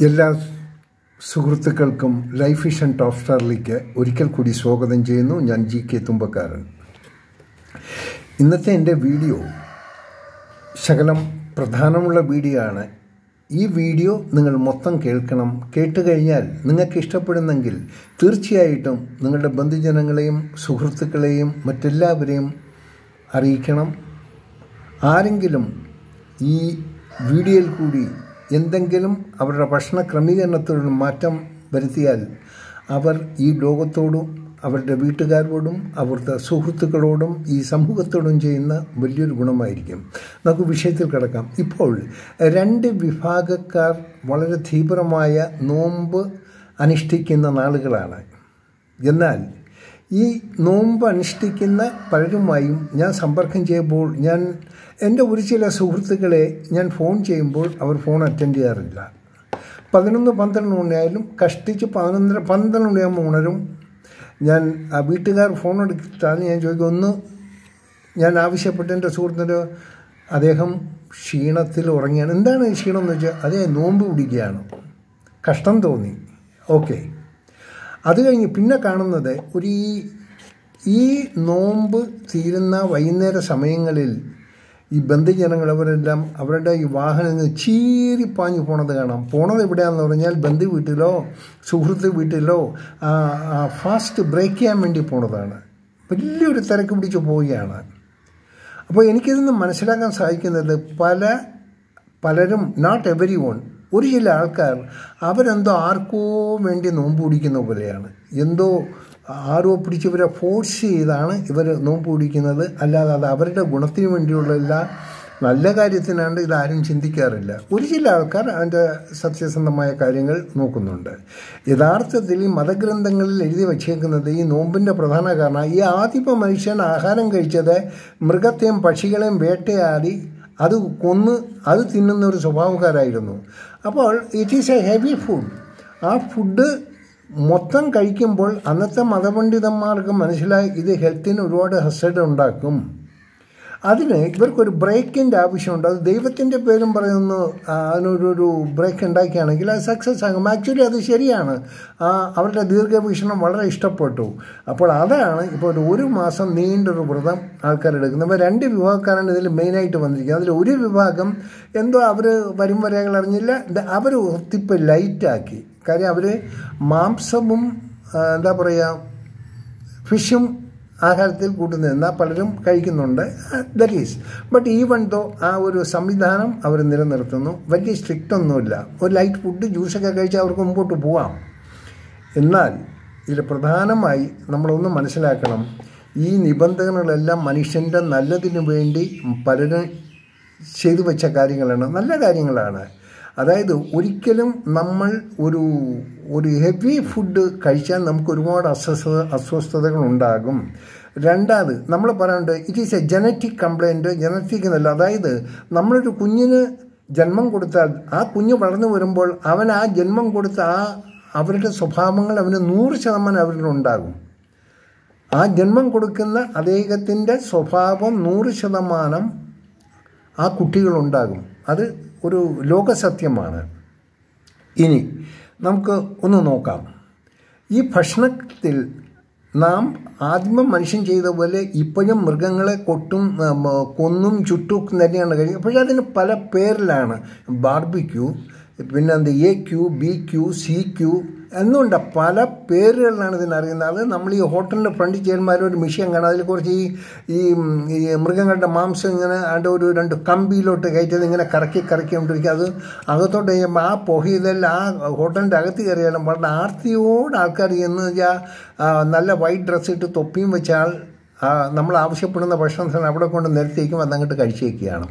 എല്ലാ സുഹൃത്തുക്കൾക്കും life vision top സ്റ്റാറിലേക്ക് ഒരിക്കൽ കൂടി സ്വാഗതം ചെയ്യുന്നു. ഞാൻ GK തുമ്പക്കാരൻ. ഇന്നത്തെ എൻ്റെ വീഡിയോ ശകലം പ്രധാനമുള്ള വീഡിയോ ആണ്. ഈ വീഡിയോ നിങ്ങൾ മൊത്തം കേൾക്കണം. കേട്ടുകഴിഞ്ഞാൽ നിങ്ങൾക്ക് ഇഷ്ടപ്പെടുന്നെങ്കിൽ തീർച്ചയായിട്ടും നിങ്ങളുടെ ബന്ധുജനങ്ങളെയും സുഹൃത്തുക്കളെയും മറ്റെല്ലാവരെയും അറിയിക്കണം. ആരെങ്കിലും ഈ വീഡിയോയിൽ കൂടി എന്തെങ്കിലും അവരുടെ ഭക്ഷണ ക്രമീകരണത്തോട് മാറ്റം വരുത്തിയാൽ അവർ ഈ ലോകത്തോടും അവരുടെ വീട്ടുകാരോടും അവരുടെ സുഹൃത്തുക്കളോടും ഈ സമൂഹത്തോടും ചെയ്യുന്ന വലിയൊരു ഗുണമായിരിക്കും. നമുക്ക് വിഷയത്തിൽ കിടക്കാം. ഇപ്പോൾ രണ്ട് വിഭാഗക്കാർ വളരെ തീവ്രമായ നോമ്പ് അനുഷ്ഠിക്കുന്ന നാളുകളാണ്. എന്നാൽ ഈ നോമ്പ് അനുഷ്ഠിക്കുന്ന പലരുമായും ഞാൻ സമ്പർക്കം ചെയ്യുമ്പോൾ എൻ്റെ ഒരു ചില സുഹൃത്തുക്കളെ ഞാൻ ഫോൺ ചെയ്യുമ്പോൾ അവർ ഫോൺ അറ്റൻഡ് ചെയ്യാറില്ല. 11-12 മണിയായാലും കഷ്ടിച്ച് 11-12 മണിയാകുമ്പോൾ ഉണരും. ഞാൻ വീട്ടുകാർ ഫോൺ എടുത്തിട്ടാണ് ഞാൻ ചോദിക്കും, ഞാൻ ആവശ്യപ്പെട്ട എൻ്റെ സുഹൃത്തിൻ്റെ അദ്ദേഹം ക്ഷീണത്തിൽ ഉറങ്ങിയാണ്. എന്താണ് ഈ ക്ഷീണം എന്ന് വെച്ചാൽ അതേ നോമ്പ് പിടിക്കുകയാണ്, കഷ്ടം തോന്നി. ഓക്കെ, അത് കഴിഞ്ഞ് പിന്നെ കാണുന്നത് ഈ നോമ്പ് തീരുന്ന വൈകുന്നേര സമയങ്ങളിൽ ഈ ബന്ധുജനങ്ങൾ അവരെല്ലാം അവരുടെ ഈ വാഹനങ്ങൾ ചീറിപ്പാഞ്ഞു പോണത് കാണാം. പോണത് എവിടെയാണെന്ന് പറഞ്ഞാൽ ബന്ധു വീട്ടിലോ സുഹൃത്ത് വീട്ടിലോ ഫാസ്റ്റ് ബ്രേക്ക് ചെയ്യാൻ വേണ്ടി പോണതാണ്. വലിയൊരു തിരക്ക് പിടിച്ച് പോവുകയാണ്. അപ്പോൾ എനിക്കിതൊന്ന് മനസ്സിലാക്കാൻ സാധിക്കുന്നത് പലരും നോട്ട് എവരി വൺ, ഒരു ചില ആൾക്കാർ അവരെന്തോ ആർക്കോ വേണ്ടി നോമ്പ് പിടിക്കുന്ന പോലെയാണ്. എന്തോ ആരോ പിടിച്ചവരെ ഫോഴ്സ് ചെയ്താണ് ഇവർ നോമ്പ് പിടിക്കുന്നത്. അല്ലാതെ അത് അവരുടെ ഗുണത്തിന് വേണ്ടിയുള്ള നല്ല കാര്യത്തിനാണ്ട് ഇതാരും ചിന്തിക്കാറില്ല. ഒരു ചില ആൾക്കാർ അതിൻ്റെ സത്യസന്ധമായ കാര്യങ്ങൾ നോക്കുന്നുണ്ട്. യഥാർത്ഥത്തിൽ ഈ മതഗ്രന്ഥങ്ങളിൽ എഴുതി വച്ചേക്കുന്നത് ഈ നോമ്പിൻ്റെ പ്രധാന കാരണം ഈ ആദിമ മനുഷ്യൻ ആഹാരം കഴിച്ചത് മൃഗത്തെയും പക്ഷികളെയും വേട്ടയാടി അത് കൊന്ന് അത് തിന്നുന്ന ഒരു സ്വഭാവക്കാരായിരുന്നു. അപ്പോൾ it is A heavy food. ആ ഫുഡ് മൊത്തം കഴിക്കുമ്പോൾ അന്നത്തെ മതപണ്ഡിതന്മാർക്ക് മനസ്സിലായി ഇത് ഹെൽത്തിന് ഒരുപാട് ഹസഡ് ഉണ്ടാക്കും. അതിന് ഇവർക്കൊരു ബ്രേക്കിൻ്റെ ആവശ്യമുണ്ട്. അത് ദൈവത്തിൻ്റെ പേരും പറയുന്നു. അതിനൊരു ബ്രേക്ക് ഉണ്ടാക്കിയാണെങ്കിൽ അത് സക്സസ് ആകും. ആക്ച്വലി അത് ശരിയാണ്. അവരുടെ ദീർഘവീക്ഷണം വളരെ ഇഷ്ടപ്പെട്ടു. അപ്പോൾ അതാണ് ഇപ്പോൾ ഒരു മാസം നീണ്ടൊരു വ്രതം ആൾക്കാരെടുക്കുന്നത്. അപ്പോൾ രണ്ട് വിഭാഗക്കാരാണ് ഇതിൽ മെയിനായിട്ട് വന്നിരിക്കുന്നത്. അതിൽ ഒരു വിഭാഗം എന്തോ അവർ വരും വരകൾ അറിഞ്ഞില്ല, അവർ ഒത്തിപ്പ് ലൈറ്റാക്കി. കാര്യം അവർ മാംസവും എന്താ പറയുക ഫിഷും ആഹാരത്തിൽ കൂട്ടുന്നത് എന്നാൽ പലരും കഴിക്കുന്നുണ്ട്. That is but even though ആ ഒരു സംവിധാനം അവർ നിലനിർത്തുന്നു. വലിയ സ്ട്രിക്റ്റ് ഒന്നുമില്ല. ഒരു ലൈറ്റ് ഫുഡ് ജ്യൂസൊക്കെ കഴിച്ചാൽ അവർക്ക് മുമ്പോട്ട് പോവാം. എന്നാൽ ഇതിൽ പ്രധാനമായി നമ്മളൊന്ന് മനസ്സിലാക്കണം, ഈ നിബന്ധനകളെല്ലാം മനുഷ്യൻ്റെ നല്ലതിനു വേണ്ടി പലരും ചെയ്തു വെച്ച കാര്യങ്ങളാണ്, നല്ല കാര്യങ്ങളാണ്. അതായത് ഒരിക്കലും നമ്മൾ ഒരു ഹെവി ഫുഡ് കഴിച്ചാൽ നമുക്ക് ഒരുപാട് അസ്വസ്ഥതകൾ ഉണ്ടാകും. രണ്ടാമത് നമ്മൾ പറയാനുണ്ട് it is A genetic complaint. Genetic എന്നല്ല, അതായത് നമ്മളൊരു കുഞ്ഞിന് ജന്മം കൊടുത്താൽ ആ കുഞ്ഞ് വളർന്നു വരുമ്പോൾ അവൻ ആ ജന്മം കൊടുത്ത അവരുടെ സ്വഭാവങ്ങൾ അവന് 100% അവരിലുണ്ടാകും. ആ ജന്മം കൊടുക്കുന്ന അദ്ദേഹത്തിൻ്റെ സ്വഭാവം 100% ആ കുട്ടികളുണ്ടാകും. അത് ഒരു ലോകസത്യമാണ്. ഇനി നമുക്ക് ഒന്ന് നോക്കാം. ഈ ഭക്ഷണത്തിൽ നാം ആദിമ മനുഷ്യൻ ചെയ്ത പോലെ ഇപ്പോഴും മൃഗങ്ങളെ കൊന്നും ചുട്ടും തന്നെയാണ് കഴിക്കുക. പക്ഷേ അതിന് പല പേരിലാണ്. ബാർബിക്യൂ, പിന്നെ AQ, BQ, CQ എന്നുണ്ട്. പല പേരുകളിലാണ് ഇതിനറിയുന്നത്. അത് നമ്മൾ ഈ ഹോട്ടലിൻ്റെ ഫ്രണ്ടിൽ ചേരുമ്പോൾ ഒരു മിഷ്യൻ കാണാം. അതിൽ കുറച്ച് ഈ മൃഗങ്ങളുടെ മാംസം ഇങ്ങനെ ഒരു 2 കമ്പിയിലോട്ട് കയറ്റിയത് ഇങ്ങനെ കറക്കി കൊണ്ടിരിക്കുക. അത് അകത്തോട്ട് കഴിയുമ്പോൾ ആ പുകയിലെല്ലാം ആ ഹോട്ടലിൻ്റെ അകത്ത് കയറിയാലും വളരെ ആർത്തിയോട് ആൾക്കാർ എന്ന് വെച്ചാൽ നല്ല വൈറ്റ് ഡ്രസ്സ് ഇട്ട് തൊപ്പിയും വെച്ചാൽ നമ്മൾ ആവശ്യപ്പെടുന്ന ഭക്ഷണം അവിടെ കൊണ്ട് നിരത്തിയേക്കും, അതങ്ങോട്ട് കഴിച്ചേക്കുകയാണ്.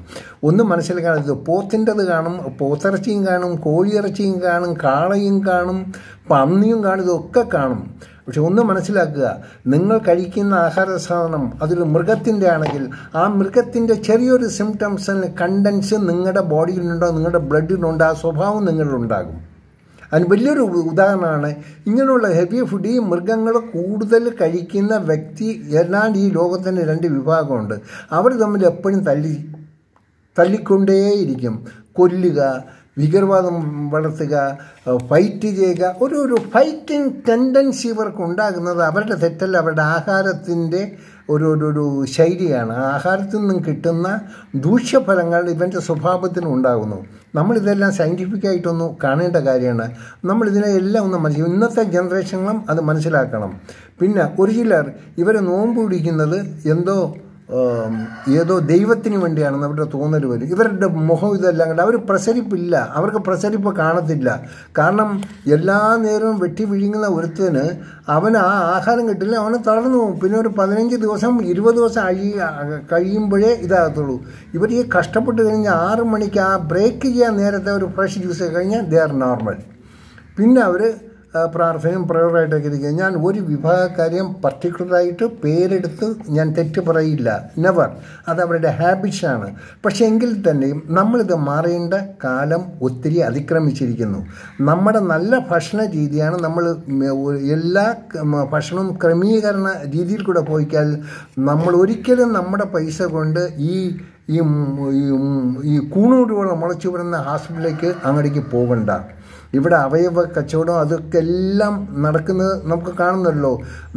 ഒന്നും മനസ്സിലാക്കാതെ പോത്തിൻ്റെത് കാണും, പോത്തിറച്ചിയും കാണും, കോഴിയിറച്ചിയും കാണും, കാളയും കാണും, പന്നിയും കാണും, ഇതൊക്കെ കാണും. പക്ഷെ ഒന്ന് മനസ്സിലാക്കുക, നിങ്ങൾ കഴിക്കുന്ന ആഹാര സാധനം അതൊരു മൃഗത്തിൻ്റെ ആണെങ്കിൽ ആ മൃഗത്തിൻ്റെ ചെറിയൊരു സിംറ്റംസിന് കണ്ടൻസ് നിങ്ങളുടെ ബോഡിയിലുണ്ടോ, നിങ്ങളുടെ ബ്ലഡിലുണ്ടോ, ആ സ്വഭാവം നിങ്ങളിലുണ്ടാകും. അതിന് വലിയൊരു ഉദാഹരണമാണ് ഇങ്ങനെയുള്ള ഹെവി ഫുഡ്. ഈ മൃഗങ്ങൾ കൂടുതൽ കഴിക്കുന്ന വ്യക്തി ഏതാണ്ട് ഈ ലോകത്തിൻ്റെ 2 വിഭാഗമുണ്ട്. അവർ തമ്മിൽ എപ്പോഴും തല്ലിക്കൊണ്ടേയിരിക്കും. കൊല്ലുക, ഭീകരവാദം വളർത്തുക, ഫൈറ്റ് ചെയ്യുക. ഒരു ഫൈറ്റിംഗ് ടെൻഡൻസി ഇവർക്ക് ഉണ്ടാകുന്നത് അവരുടെ തെറ്റല്ല, അവരുടെ ആഹാരത്തിൻ്റെ ഒരു ശൈലിയാണ്. ആഹാരത്തിൽ നിന്നും കിട്ടുന്ന ദൂഷ്യഫലങ്ങൾ ഇവൻ്റെ സ്വഭാവത്തിനും ഉണ്ടാകുന്നു. നമ്മളിതെല്ലാം സയൻറ്റിഫിക്കായിട്ടൊന്ന് കാണേണ്ട കാര്യമാണ്. നമ്മളിതിനെ എല്ലാം ഒന്ന് മനസ്സിലാക്കും. ഇന്നത്തെ ജനറേഷനും അത് മനസ്സിലാക്കണം. പിന്നെ ഒരു ചിലർ ഇവർ നോമ്പ് പിടിക്കുന്നത് ഏതോ ദൈവത്തിന് വേണ്ടിയാണെന്ന് അവരുടെ തോന്നൽ വരും. ഇവരുടെ മുഖം ഇതെല്ലാം കണ്ട് അവർ പ്രസരിപ്പില്ല, അവർക്ക് പ്രസരിപ്പ് കാണത്തില്ല. കാരണം എല്ലാ നേരവും വെട്ടി വിഴുങ്ങുന്ന ഒരുത്തന് അവന് ആ ആഹാരം കിട്ടില്ല, അവന് തളർന്നു പോകും. പിന്നെ ഒരു 15 ദിവസം 20 ദിവസം കഴിയുമ്പോഴേ ഇതാകത്തുള്ളൂ. ഇവർ ഈ കഷ്ടപ്പെട്ട് കഴിഞ്ഞാൽ 6 മണിക്ക് ആ ബ്രേക്ക് ചെയ്യാൻ നേരത്തെ ഒരു ഫ്രഷ് ജ്യൂസ് കഴിഞ്ഞാൽ ദേ ആർ നോർമൽ. പിന്നെ അവർ പ്രാർത്ഥനയും പ്രയറായിട്ടൊക്കെ ഇരിക്കുക. ഞാൻ ഒരു വിഭാഗക്കാരെയും പർട്ടിക്കുലറായിട്ട് പേരെടുത്ത് ഞാൻ തെറ്റ് പറയില്ല, നെവർ. അതവരുടെ ഹാബിറ്റ്സാണ്. പക്ഷേ എങ്കിൽ തന്നെയും നമ്മളിത് മാറേണ്ട കാലം ഒത്തിരി അതിക്രമിച്ചിരിക്കുന്നു. നമ്മുടെ നല്ല ഭക്ഷണ രീതിയാണ് നമ്മൾ എല്ലാ ഭക്ഷണവും ക്രമീകരണ രീതിയിൽ കൂടെ പോയിക്കാൽ നമ്മൾ ഒരിക്കലും നമ്മുടെ പൈസ കൊണ്ട് ഈ കൂണൂടുകളും മുളച്ചു വരുന്ന ഹോസ്പിറ്റലിലേക്ക് അങ്ങോട്ടേക്ക് പോകണ്ട. ഇവിടെ അവയവ കച്ചവടം അതൊക്കെ എല്ലാം നടക്കുന്നത് നമുക്ക് കാണുന്നല്ലോ.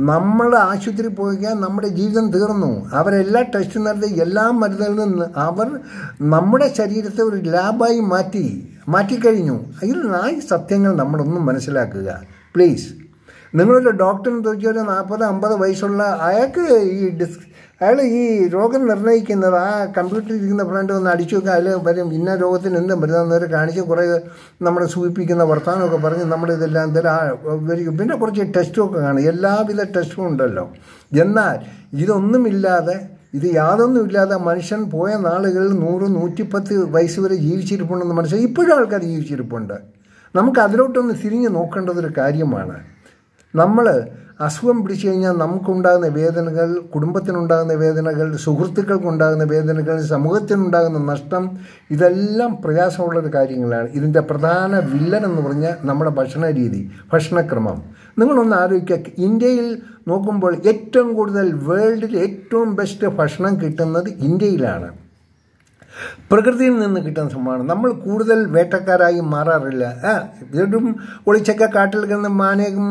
നമ്മുടെ ആശുപത്രി പോയിക്കാൻ നമ്മുടെ ജീവിതം തീർന്നു. അവരെല്ലാ ടെസ്റ്റും നടത്തി എല്ലാ മരുന്നുകളിൽ അവർ നമ്മുടെ ശരീരത്തെ ഒരു ലാബായി മാറ്റിക്കഴിഞ്ഞു. ഇതിൽ സത്യങ്ങൾ നമ്മളൊന്നും മനസ്സിലാക്കുക പ്ലീസ്. നിങ്ങളൊരു ഡോക്ടറിന് ചോദിച്ചാൽ 40-50 വയസ്സുള്ള അയാൾ ഈ രോഗം നിർണ്ണയിക്കുന്നത് ആ കമ്പ്യൂട്ടറിൽ ഇരിക്കുന്ന ഫ്രണ്ട് ഒന്ന് അടിച്ചു നോക്കുക, അതിൽ വരും ഇന്ന രോഗത്തിന് എന്തും വരുന്നവരെ കാണിച്ച് കുറേ നമ്മളെ സൂചിപ്പിക്കുന്ന വർത്തമാനമൊക്കെ പറഞ്ഞ് നമ്മളിതെല്ലാം വരിക. പിന്നെ കുറച്ച് ടെസ്റ്റുമൊക്കെ കാണും, എല്ലാവിധ ടെസ്റ്റും ഉണ്ടല്ലോ. എന്നാൽ ഇതൊന്നുമില്ലാതെ യാതൊന്നുമില്ലാതെ മനുഷ്യൻ പോയ നാളുകളിൽ 100-110 വയസ്സ് വരെ ജീവിച്ചിരിപ്പുണ്ടെന്ന് മനസ്സിലായി. ഇപ്പോഴും ആൾക്കാർ ജീവിച്ചിരിപ്പുണ്ട്. നമുക്ക് അതിലോട്ടൊന്ന് തിരിഞ്ഞ് നോക്കേണ്ടതൊരു കാര്യമാണ്. നമ്മൾ അസുഖം പിടിച്ചു കഴിഞ്ഞാൽ നമുക്കുണ്ടാകുന്ന വേദനകൾ, കുടുംബത്തിനുണ്ടാകുന്ന വേദനകൾ, സുഹൃത്തുക്കൾക്കുണ്ടാകുന്ന വേദനകൾ, സമൂഹത്തിനുണ്ടാകുന്ന നഷ്ടം, ഇതെല്ലാം പ്രയാസമുള്ളൊരു കാര്യങ്ങളാണ്. ഇതിൻ്റെ പ്രധാന വില്ലൻ എന്ന് പറഞ്ഞാൽ നമ്മുടെ ഭക്ഷണ രീതി, ഭക്ഷണക്രമം. നിങ്ങളൊന്ന് ആലോചിക്കുക, ഇന്ത്യയിൽ നോക്കുമ്പോൾ ഏറ്റവും കൂടുതൽ വേൾഡിൽ ഏറ്റവും ബെസ്റ്റ് ഭക്ഷണം കിട്ടുന്നത് ഇന്ത്യയിലാണ്. പ്രകൃതിയിൽ നിന്ന് കിട്ടുന്ന സംഭവമാണ്. നമ്മൾ കൂടുതൽ വേട്ടക്കാരായി മാറാറില്ല. വീണ്ടും ഒളിച്ചൊക്കെ കാട്ടിൽ കിടന്ന് മാനയും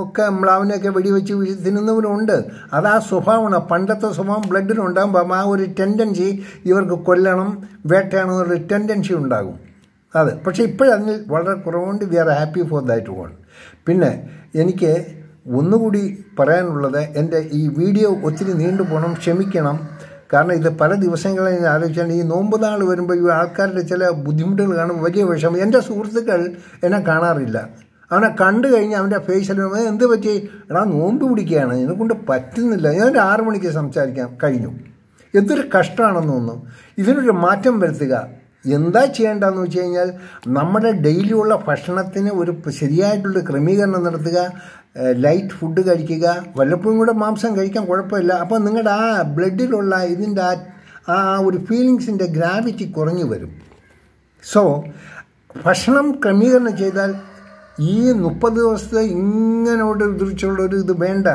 ഒക്കെ മ്ലാവിനെയൊക്കെ വെടിവെച്ച് തിന്നുന്നവരുണ്ട്. അത് ആ സ്വഭാവമാണ്, പണ്ടത്തെ സ്വഭാവം ബ്ലഡിലുണ്ടാകുമ്പോൾ ആ ഒരു ടെൻഡൻസി ഇവർക്ക് കൊല്ലണം, വേട്ടയാണെന്നൊരു ടെൻഡൻസി ഉണ്ടാകും. അത് പക്ഷേ ഇപ്പോഴതിൽ വളരെ കുറവുകൊണ്ട് we are happy for that one. പിന്നെ എനിക്ക് ഒന്നുകൂടി പറയാനുള്ളത്, എൻ്റെ ഈ വീഡിയോ ഒത്തിരി നീണ്ടുപോകണം, ക്ഷമിക്കണം. കാരണം ഇത് പല ദിവസങ്ങളെ ഞാൻ ആലോചിച്ചാൽ ഈ നോമ്പ് നാൾ വരുമ്പോൾ ഈ ആൾക്കാരുടെ ചില ബുദ്ധിമുട്ടുകൾ കാണുമ്പോൾ വലിയ വിഷമം. എൻ്റെ സുഹൃത്തുക്കൾ എന്നെ കാണാറില്ല. അവനെ കണ്ടു കഴിഞ്ഞാൽ അവൻ്റെ ഫേസിൽ എന്ത് പറ്റി, എടാ നോമ്പ് പിടിക്കുകയാണ്, എന്നെക്കൊണ്ട് പറ്റുന്നില്ല, ഞാനൊരു 6 മണിക്ക് സംസാരിക്കാൻ കഴിഞ്ഞു. എന്തൊരു കഷ്ടമാണെന്ന് തോന്നുന്നു. ഇതിനൊരു മാറ്റം വരുത്തുക. എന്താ ചെയ്യേണ്ടതെന്ന് വെച്ച് കഴിഞ്ഞാൽ നമ്മുടെ ഡെയിലിയുള്ള ഭക്ഷണത്തിന് ഒരു ശരിയായിട്ടുള്ള ക്രമീകരണം നടത്തുക, ലൈറ്റ് ഫുഡ് കഴിക്കുക, വല്ലപ്പോഴും കൂടെ മാംസം കഴിക്കാൻ കുഴപ്പമില്ല. അപ്പോൾ നിങ്ങളുടെ ആ ബ്ലഡിലുള്ള ഇതിൻ്റെ ആ ഒരു ഫീലിങ്സിൻ്റെ ഗ്രാവിറ്റി കുറഞ്ഞു വരും. സോ ഭക്ഷണം ക്രമീകരണം ചെയ്താൽ ഈ 30 ദിവസത്തെ ഇങ്ങനോട് കുറിച്ചുള്ളൊരു ഇത് വേണ്ട.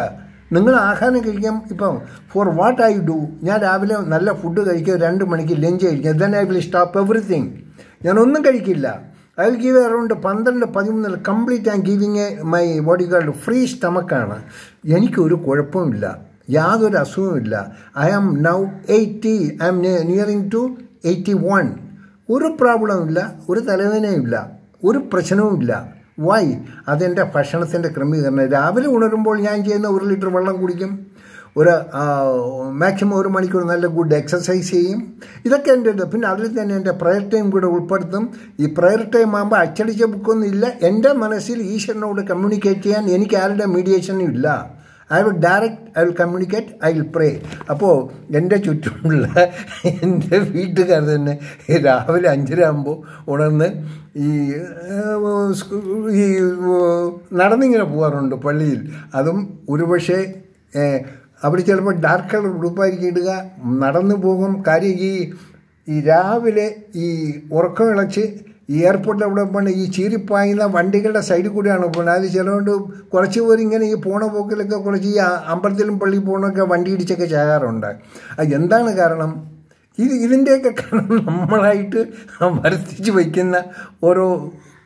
നിങ്ങൾ ആഹാരം കഴിക്കാം. ഇപ്പം ഫോർ വാട്ട് ഐ ഡു, ഞാൻ രാവിലെ നല്ല ഫുഡ് കഴിക്കുക, 2 മണിക്ക് ലഞ്ച് കഴിക്കുക, then I will stop everything. ഞാനൊന്നും കഴിക്കില്ല. I will give around 12-13 complete and giving my body card free സ്റ്റമക്കാണ്. എനിക്കൊരു കുഴപ്പമില്ല, യാതൊരു അസുഖമില്ല. I am now 80, I am nearing to 81. ഒരു പ്രോബ്ലമില്ല, ഒരു തലവേദനയുമില്ല, ഒരു പ്രശ്നവുമില്ല. വൈ? അതെൻ്റെ ഭക്ഷണത്തിൻ്റെ ക്രമീകരണം. രാവിലെ ഉണരുമ്പോൾ ഞാൻ ചെയ്യുന്ന 1 ലിറ്റർ വെള്ളം കുടിക്കും, മാക്സിമം 1 മണിക്കൂർ നല്ല ഗുഡ് എക്സസൈസ് ചെയ്യും. ഇതൊക്കെ എൻ്റെ ഇത്. പിന്നെ അതിൽ തന്നെ എൻ്റെ പ്രയർ ടൈം കൂടെ ഉൾപ്പെടുത്തും. ഈ പ്രയർ ടൈം ആകുമ്പോൾ അച്ചടിച്ച ബുക്കൊന്നും ഇല്ല. എൻ്റെ മനസ്സിൽ ഈശ്വരനോട് കമ്മ്യൂണിക്കേറ്റ് ചെയ്യാൻ എനിക്ക് ആരുടെ മീഡിയേഷനും ഇല്ല. I will direct, I will communicate, I will പ്രേ. അപ്പോൾ എൻ്റെ ചുറ്റുമുള്ള എൻ്റെ വീട്ടുകാർ തന്നെ രാവിലെ 5:30 ആകുമ്പോൾ ഉണർന്ന് ഈ നടന്നിങ്ങനെ പോകാറുണ്ട് പള്ളിയിൽ. അതും ഒരുപക്ഷെ അവർ ചിലപ്പോൾ ഡാർക്ക് കളർ ഉടുപ്പായിരിക്കും ഇടുക, നടന്നു പോകും. കാര്യം ഈ രാവിലെ ഈ ഉറക്കം ഇളച്ച് ഈ എയർപോർട്ടിൽ അവിടെ പോകേണ്ട ഈ ചീറിപ്പായുന്ന വണ്ടികളുടെ സൈഡിൽ കൂടെയാണ് പോകുന്നത്. അത് ചിലതുകൊണ്ട് കുറച്ച് പേര് ഇങ്ങനെ ഈ പോണ പോക്കിലൊക്കെ കുറച്ച് ഈ അമ്പലത്തിലും പള്ളിയിൽ പോകണമൊക്കെ വണ്ടി ഇടിച്ചൊക്കെ ചെയ്യാറുണ്ട്. അത് എന്താണ് കാരണം? ഇതിൻ്റെയൊക്കെ കാരണം നമ്മളായിട്ട് വരുത്തിച്ച് വയ്ക്കുന്ന ഓരോ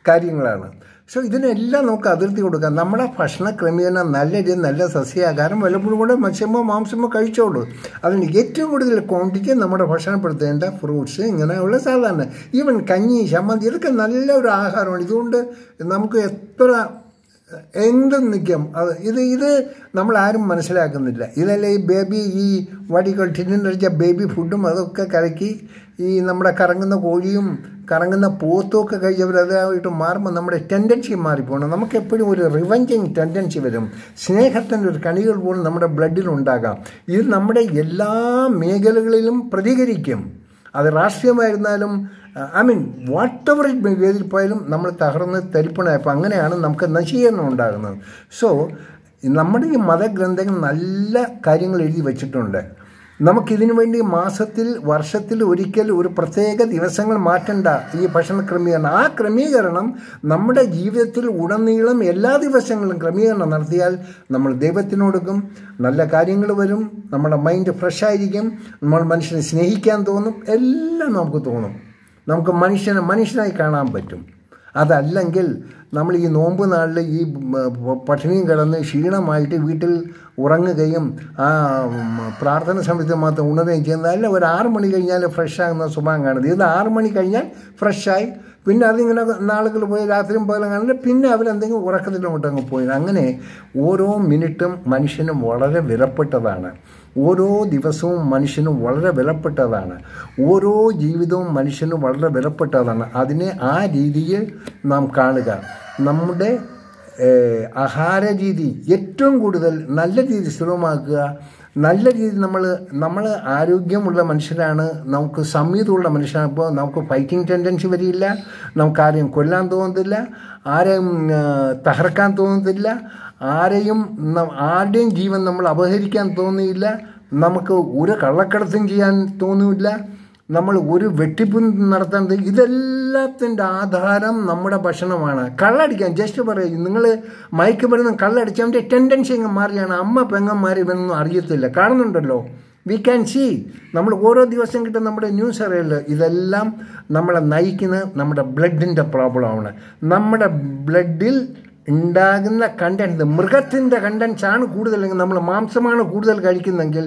കാര്യങ്ങളാണ്. സോ ഇതിനെല്ലാം നമുക്ക് അതിർത്തി കൊടുക്കാം. നമ്മുടെ ഭക്ഷണ ക്രമീകരണം നല്ല രീതിയിൽ നല്ല സസ്യാഹാരം വല്ലപ്പോഴും കൂടെ മത്സ്യമോ മാംസമോ കഴിച്ചോളൂ. അതിന് ഏറ്റവും കൂടുതൽ ക്വാണ്ടിറ്റി നമ്മുടെ ഭക്ഷണപ്പെടുത്തേണ്ട ഫ്രൂട്ട്സ് ഇങ്ങനെയുള്ള സാധാരണ ഈവൻ കഞ്ഞി ചമ്മന്തി ഇതൊക്കെ നല്ല ഒരു ആഹാരമാണ്. ഇതുകൊണ്ട് നമുക്ക് എത്ര എന്തും നിൽക്കും. ഇത് നമ്മളാരും മനസ്സിലാക്കുന്നില്ല. ഇതല്ലേ ഈ ബേബി ഈ വടികൾ ടിന്നിനടിച്ച ബേബി ഫുഡും അതൊക്കെ കലക്കി ഈ നമ്മുടെ കറങ്ങുന്ന കോഴിയും കറങ്ങുന്ന പോത്തും ഒക്കെ കഴിച്ചവർ അതായിട്ട് മാറുമ്പോൾ നമ്മുടെ ടെൻഡൻസി മാറിപ്പോകണം. നമുക്ക് എപ്പോഴും ഒരു റിവഞ്ചിങ് ടെൻഡൻസി വരും. സ്നേഹത്തിൻ്റെ ഒരു കണികൾ പോലും നമ്മുടെ ബ്ലഡിലുണ്ടാകാം. ഇത് നമ്മുടെ എല്ലാ മേഖലകളിലും പ്രതികരിക്കും. അത് രാഷ്ട്രീയമായിരുന്നാലും വാട്ട് എവർ ഇറ്റ് ഏതിൽ പോയാലും നമ്മൾ തകർന്ന് തരിപ്പണായപ്പോൾ അങ്ങനെയാണ് നമുക്ക് നശീകരണം ഉണ്ടാകുന്നത്. സോ നമ്മുടെ ഈ മതഗ്രന്ഥങ്ങൾ നല്ല കാര്യങ്ങൾ എഴുതി വച്ചിട്ടുണ്ട്. നമുക്കിതിനു വേണ്ടി മാസത്തിൽ വർഷത്തിൽ ഒരിക്കൽ ഒരു പ്രത്യേക ദിവസങ്ങൾ മാറ്റേണ്ട ഈ ഭക്ഷണ ക്രമീകരണം. ആ ക്രമീകരണം നമ്മുടെ ജീവിതത്തിൽ ഉടനീളം എല്ലാ ദിവസങ്ങളിലും ക്രമീകരണം നടത്തിയാൽ നമ്മൾ ദൈവത്തിനോടൊക്കും നല്ല കാര്യങ്ങൾ വരും. നമ്മുടെ മൈൻഡ് ഫ്രഷായിരിക്കും. നമ്മൾ മനുഷ്യനെ സ്നേഹിക്കാൻ തോന്നും. എല്ലാം നമുക്ക് തോന്നും. നമുക്ക് മനുഷ്യനായി കാണാൻ പറ്റും. അതല്ലെങ്കിൽ നമ്മൾ ഈ നോമ്പ് നാളിൽ ഈ പട്ടിണിയും കിടന്ന് ക്ഷീണമായിട്ട് വീട്ടിൽ ഉറങ്ങുകയും ആ പ്രാർത്ഥന സമയത്ത് മാത്രം ഉണരുകയും ചെയ്യുന്നത്. അല്ല, ഒരു 6 മണി കഴിഞ്ഞാൽ ഫ്രഷാകുന്ന സ്വഭാവം കാണുന്നത്. ഇത് 6 മണി കഴിഞ്ഞാൽ ഫ്രഷായി പിന്നെ അതിങ്ങനെ നാളുകൾ പോയി രാത്രിയും പകലും കാണില്ല. പിന്നെ അവരെന്തെങ്കിലും ഉറക്കത്തിലോട്ടങ്ങ് പോയി. അങ്ങനെ ഓരോ മിനിറ്റും മനുഷ്യന് വളരെ വിലപ്പെട്ടതാണ്. ഓരോ ദിവസവും മനുഷ്യന് വളരെ വിലപ്പെട്ടതാണ്. ഓരോ ജീവിതവും മനുഷ്യന് വളരെ വിലപ്പെട്ടതാണ്. അതിനെ ആ രീതിയിൽ നാം കാണുക. നമ്മുടെ ആഹാര രീതി ഏറ്റവും കൂടുതൽ നല്ല രീതി സ്ഥിരമാക്കുക. നല്ല രീതി നമ്മൾ ആരോഗ്യമുള്ള മനുഷ്യരാണ്. നമുക്ക് സംയുതമുള്ള മനുഷ്യരാണ്. ഇപ്പോൾ നമുക്ക് ഫൈറ്റിംഗ് ടെൻഡൻസി വരില്ല. നമുക്ക് ആരെയും കൊല്ലാൻ തോന്നുന്നില്ല. ആരെയും തകർക്കാൻ തോന്നുന്നില്ല. ആരുടെയും ജീവൻ നമ്മൾ അപഹരിക്കാൻ തോന്നിയില്ല. നമുക്ക് ഒരു കള്ളക്കടത്തും ചെയ്യാൻ തോന്നില്ല. നമ്മൾ ഒരു വെട്ടിപ്പും നടത്താൻ. ഇതെല്ലാത്തിൻ്റെ ആധാരം നമ്മുടെ ഭക്ഷണമാണ്. കള്ളടിക്കാൻ ജസ്റ്റ് പറയും. നിങ്ങൾ മയക്കുമരുന്ന് കള്ളടിച്ച് അവൻ്റെ ടെൻഡൻസി അങ്ങ് മാറിയാണ്. അമ്മ പെങ്ങന്മാർ ഇവനൊന്നും അറിയത്തില്ല. കാണുന്നുണ്ടല്ലോ, വി ക്യാൻ സീ. നമ്മൾ ഓരോ ദിവസം കിട്ടുന്ന നമ്മുടെ ന്യൂസ് അറിയില്ല. ഇതെല്ലാം നമ്മളെ നയിക്കുന്ന നമ്മുടെ ബ്ലഡിൻ്റെ പ്രോബ്ലമാണ്. നമ്മുടെ ബ്ലഡിൽ ഉണ്ടാകുന്ന കണ്ടൻസ് മൃഗത്തിൻ്റെ കണ്ടൻസാണ് കൂടുതലെങ്കിൽ, നമ്മൾ മാംസമാണ് കൂടുതൽ കഴിക്കുന്നെങ്കിൽ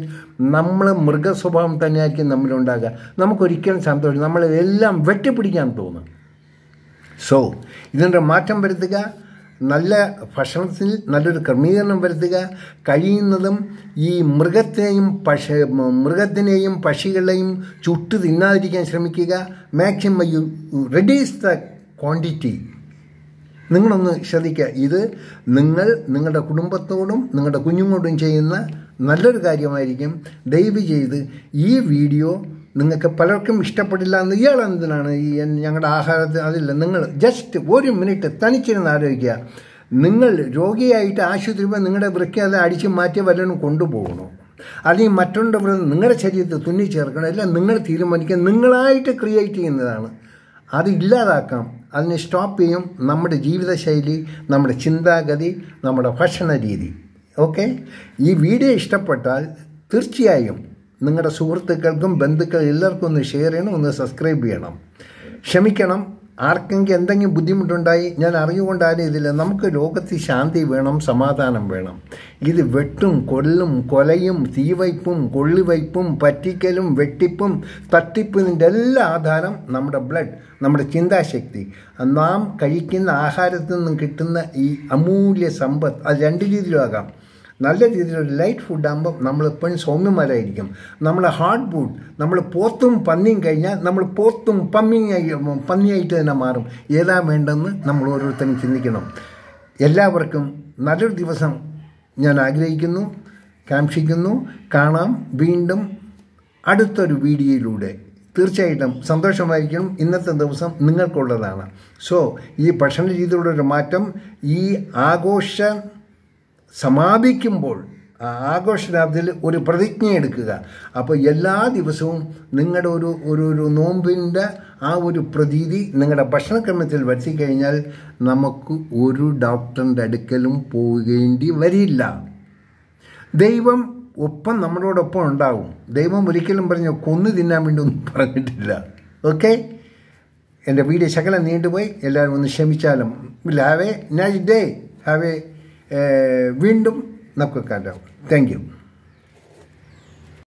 നമ്മൾ മൃഗസ്വഭാവം തന്നെയായിരിക്കും നമ്മളുണ്ടാകുക. നമുക്കൊരിക്കലും സന്തോഷം, നമ്മളെല്ലാം വെട്ടിപ്പിടിക്കാൻ തോന്നും. സോ ഇതിൻ്റെ മാറ്റം വരുത്തുക. നല്ല ഭക്ഷണത്തിൽ നല്ലൊരു ക്രമീകരണം വരുത്തുക. കഴിയുന്നതും ഈ മൃഗത്തിനെയും പക്ഷികളെയും ചുട്ടു തിന്നാതിരിക്കാൻ ശ്രമിക്കുക. Maximum you reduce the quantity. നിങ്ങളൊന്ന് ശ്രദ്ധിക്കുക. ഇത് നിങ്ങളുടെ കുടുംബത്തോടും നിങ്ങളുടെ കുഞ്ഞുങ്ങളോടും ചെയ്യുന്ന നല്ലൊരു കാര്യമായിരിക്കും. ദയവ് ചെയ്ത് ഈ വീഡിയോ നിങ്ങൾക്ക് പലർക്കും ഇഷ്ടപ്പെടില്ല എന്ന് ഇയാളെന്തിനാണ് ഈ ഞങ്ങളുടെ ആഹാരത്തിൽ അതില്ല. നിങ്ങൾ ജസ്റ്റ് 1 മിനിറ്റ് തനിച്ചിരുന്ന് ആലോചിക്കുക. നിങ്ങൾ രോഗിയായിട്ട് ആശുപത്രി പോയി നിങ്ങളുടെ വൃക്ക അത് അടിച്ചു മാറ്റി വല്ലതും കൊണ്ടുപോകണോ, അല്ലെങ്കിൽ മറ്റുള്ളവർ നിങ്ങളുടെ ശരീരത്തിൽ തുന്നി ചേർക്കണം? എല്ലാം നിങ്ങൾ തീരുമാനിക്കുക. നിങ്ങളായിട്ട് ക്രിയേറ്റ് ചെയ്യുന്നതാണ്. അത് ഇല്ലാതാക്കാം. അതിനെ സ്റ്റോപ്പ് ചെയ്യും നമ്മുടെ ജീവിതശൈലി, നമ്മുടെ ചിന്താഗതി, നമ്മുടെ ഭക്ഷണ രീതി. ഓക്കെ, ഈ വീഡിയോ ഇഷ്ടപ്പെട്ടാൽ തീർച്ചയായും നിങ്ങളുടെ സുഹൃത്തുക്കൾക്കും ബന്ധുക്കൾ എല്ലാവർക്കും ഒന്ന് ഷെയർ ചെയ്യണം, ഒന്ന് സബ്സ്ക്രൈബ് ചെയ്യണം. ക്ഷമിക്കണം, ആർക്കെങ്കിലും എന്തെങ്കിലും ബുദ്ധിമുട്ടുണ്ടായി ഞാൻ അറിയുകൊണ്ടാരും ഇതില്ല. നമുക്ക് ലോകത്ത് ശാന്തി വേണം, സമാധാനം വേണം. ഇത് വെട്ടും കൊല്ലും കൊലയും തീവയ്പ്പും കൊള്ളിവയ്പ്പും പറ്റിക്കലും വെട്ടിപ്പും തട്ടിപ്പിൻ്റെ എല്ലാ ആധാരം നമ്മുടെ ബ്ലഡ്, നമ്മുടെ ചിന്താശക്തി. നാം കഴിക്കുന്ന ആഹാരത്തിൽ നിന്നും കിട്ടുന്ന ഈ അമൂല്യ സമ്പത്ത് അത് 2 രീതിയിലും ആകാം. നല്ല രീതിയിലൊരു ലൈറ്റ് ഫുഡാകുമ്പോൾ നമ്മളെപ്പോഴും സൗമ്യന്മാരായിരിക്കും. നമ്മളെ ഹാർഡ് ഫുഡ്, നമ്മൾ പോത്തും പന്നിയും കഴിഞ്ഞാൽ നമ്മൾ പോത്തും പന്നിയായിട്ട് തന്നെ മാറും. ഏതാ വേണ്ടെന്ന് നമ്മൾ ഓരോരുത്തരും ചിന്തിക്കണം. എല്ലാവർക്കും നല്ലൊരു ദിവസം ഞാൻ ആഗ്രഹിക്കുന്നു, കാക്ഷിക്കുന്നു. കാണാം വീണ്ടും അടുത്തൊരു വീഡിയോയിലൂടെ. തീർച്ചയായിട്ടും സന്തോഷമായിരിക്കണം. ഇന്നത്തെ ദിവസം നിങ്ങൾക്കുള്ളതാണ്. സോ ഈ ഭക്ഷണ രീതിയുടെ ഒരു മാറ്റം, ഈ ആഘോഷം സമാപിക്കുമ്പോൾ ആഘോഷരാത്രിയിൽ ഒരു പ്രതിജ്ഞ എടുക്കുക. അപ്പോൾ എല്ലാ ദിവസവും നിങ്ങളുടെ ഒരു നോമ്പിൻ്റെ ആ ഒരു പ്രതീതി നിങ്ങളുടെ ഭക്ഷണക്രമത്തിൽ വരുത്തിക്കഴിഞ്ഞാൽ നമുക്ക് ഒരു ഡോക്ടറിൻ്റെ അടുക്കലും പോകേണ്ടി വരില്ല. ദൈവം ഒപ്പം നമ്മളോടൊപ്പം ഉണ്ടാവും. ദൈവം ഒരിക്കലും പറഞ്ഞു കൊന്നു തിന്നാൻ വേണ്ടി ഒന്നും പറഞ്ഞിട്ടില്ല. ഓക്കെ, എൻ്റെ വീഡിയോ ശകലം നീണ്ടുപോയി, എല്ലാവരും ഒന്ന് ക്ഷമിച്ചാലും. Have a nice day. വീണ്ടും നമുക്ക് കാണാം. Thank U.